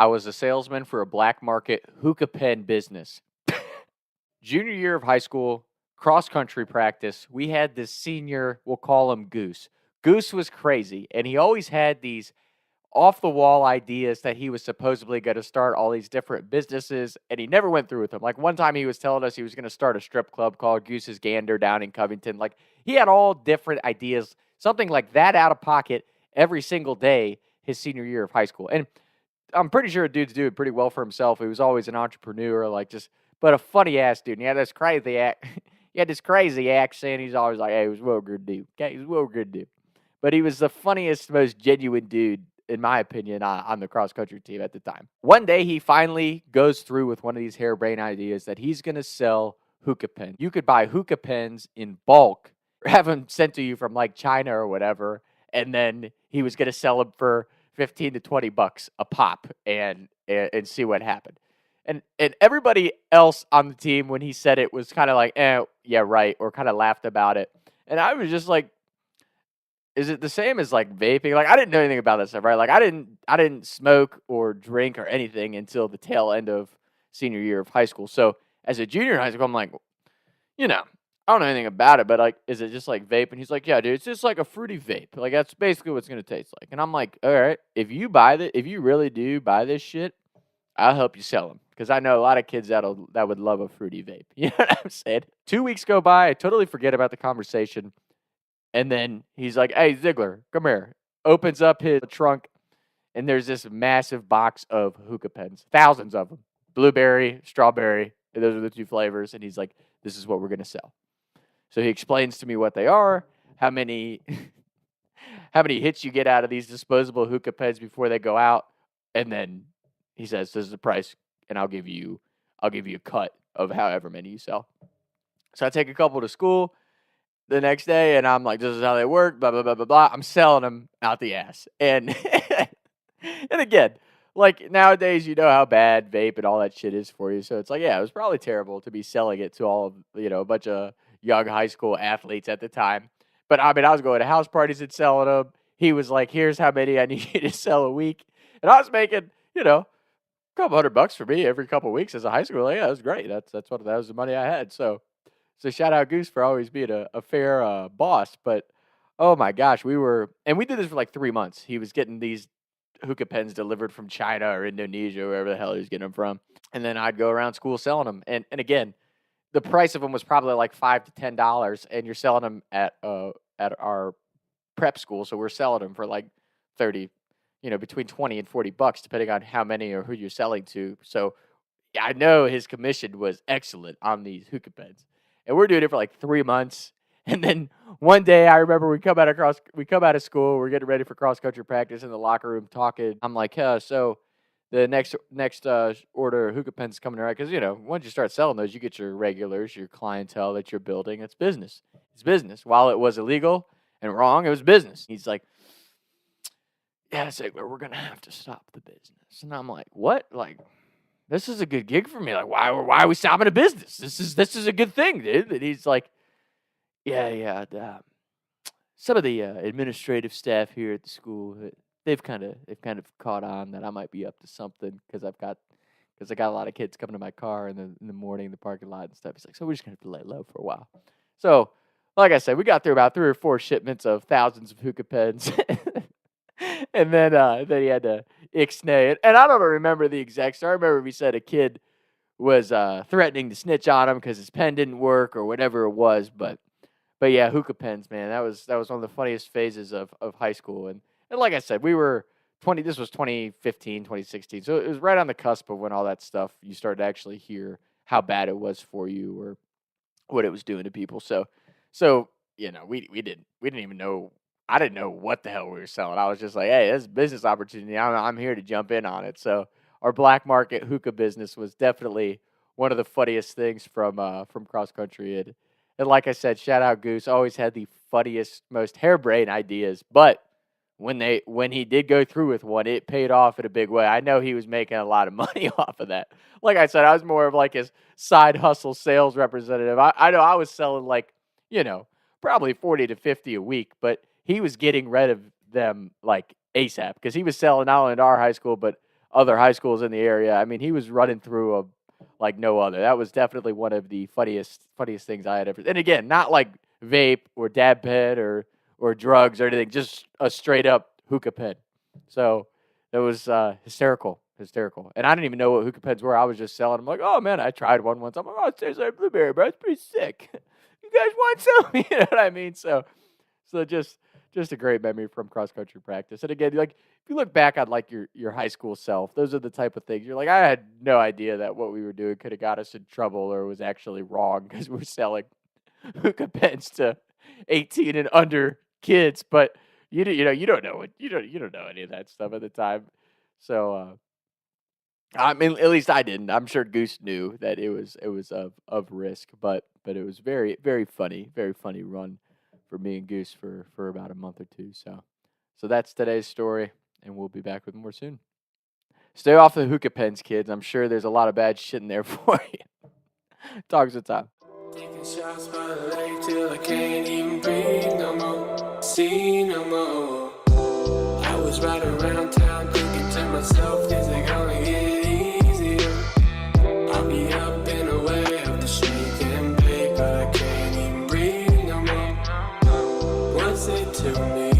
I was a salesman for a black market hookah pen business. Junior year of high school, cross country practice, we had this senior, we'll call him Goose. Goose was crazy, and he always had these off the wall ideas that he was supposedly going to start all these different businesses, and he never went through with them. Like one time he was telling us he was going to start a strip club called Goose's Gander down in Covington. Like he had all different ideas, something like that out of pocket every single day his senior year of high school. And I'm pretty sure dude's doing pretty well for himself. He was always an entrepreneur, but a funny ass dude. And he had this crazy accent. He's always like, "Hey, he was a real good dude. Okay, he was a real good dude." But he was the funniest, most genuine dude, in my opinion, on the cross country team at the time. One day, he finally goes through with one of these harebrained ideas that he's going to sell hookah pens. You could buy hookah pens in bulk, or have them sent to you from like China or whatever, and then he was going to sell them for $15 to $20 a pop and see what happened. And everybody else on the team, when he said it, was kind of like, yeah, right, or kind of laughed about it. And I was just like, is it the same as like vaping? Like I didn't know anything about that stuff, right? Like I didn't smoke or drink or anything until the tail end of senior year of high school. So as a junior in high school, I'm like, I don't know anything about it, but like, is it just like vape? And he's like, yeah, dude, it's just like a fruity vape. Like that's basically what it's gonna taste like. And I'm like, all right, if you really do buy this shit, I'll help you sell them. Because I know a lot of kids that would love a fruity vape. You know what I'm saying? 2 weeks go by, I totally forget about the conversation. And then he's like, hey, Ziegler, come here. Opens up his trunk, and there's this massive box of hookah pens. Thousands of them. Blueberry, strawberry. Those are the two flavors. And he's like, this is what we're going to sell. So he explains to me what they are, how many hits you get out of these disposable hookah pens before they go out. And then he says, this is the price, and I'll give you a cut of however many you sell. So I take a couple to school the next day, and I'm like, this is how they work, blah, blah, blah, blah, blah. I'm selling them out the ass. And and again, like nowadays, you know how bad vape and all that shit is for you. So it's like, yeah, it was probably terrible to be selling it to all of, a bunch of young high school athletes at the time. But I mean, I was going to house parties and selling them. He was like, here's how many I need you to sell a week. And I was making, a couple $100 for me every couple of weeks as a high schooler. Yeah, that was great. That was the money I had. So shout out Goose for always being a fair boss. But oh my gosh, we did this for like 3 months. He was getting these hookah pens delivered from China or Indonesia, wherever the hell he was getting them from. And then I'd go around school selling them. And again, the price of them was probably like $5 to $10, and you're selling them at our prep school. So we're selling them for like 30, between 20 and $40, depending on how many or who you're selling to. So yeah, I know his commission was excellent on these hookah pens. And we're doing it for like 3 months. And then one day I remember we come out of school, we're getting ready for cross country practice in the locker room talking. I'm like, so the next order of hookah pens coming around, because once you start selling those, you get your regulars, your clientele that you're building. It's business. It's business. While it was illegal and wrong, it was business. He's like, yeah, Ziegler, we're gonna have to stop the business. And I'm like, what? Like, this is a good gig for me. Like, why are we stopping a business? This is a good thing, dude. And he's like, yeah. Some of the administrative staff here at the school, they've kind of caught on that I might be up to something because I got a lot of kids coming to my car in the morning in the parking lot and stuff. He's like, so we're just gonna have to lay low for a while. So, like I said, we got through about 3 or 4 shipments of thousands of hookah pens. And then he had to ixnay it. And I don't remember the exact story. I remember he said a kid was threatening to snitch on him because his pen didn't work or whatever it was. But yeah, hookah pens, man, that was one of the funniest phases of high school. And like I said, we were 20. This was 2015, 2016. So it was right on the cusp of when all that stuff, you started to actually hear how bad it was for you or what it was doing to people. So we didn't even know. I didn't know what the hell we were selling. I was just like, hey, this is a business opportunity. I'm here to jump in on it. So our black market hookah business was definitely one of the funniest things from cross country. And like I said, shout out Goose. Always had the funniest, most harebrained ideas. But when he did go through with one, it paid off in a big way. I know he was making a lot of money off of that. Like I said, I was more of like his side hustle sales representative. I know I was selling like, probably 40 to 50 a week, but he was getting rid of them like ASAP because he was selling not only to our high school, but other high schools in the area. I mean, he was running through a like no other. That was definitely one of the funniest things I had ever. And again, not like vape or dab pen or drugs or anything, just a straight up hookah pen. So it was hysterical. And I didn't even know what hookah pens were. I was just selling them. Like, oh man, I tried one once. I'm like, oh, it tastes like blueberry, bro. It's pretty sick. You guys want some? You know what I mean? So just a great memory from cross country practice. And again, like if you look back on like your high school self, those are the type of things you're like, I had no idea that what we were doing could have got us in trouble or was actually wrong because we're selling hookah pens to 18 and under kids. But you don't know you don't know any of that stuff at the time. So I mean, at least I didn't. I'm sure Goose knew that it was of risk, but it was very funny run for me and Goose for about a month or two. So that's today's story, and we'll be back with more soon. Stay off the hookah pens, kids. I'm sure there's a lot of bad shit in there for you. Talk some time. Taking shots by the lake till I can't even breathe no more, see no more. I was riding around town thinking to myself, is it gonna get easier? I'll be up and away up the street and play, but I can't even breathe no more. What's it to me?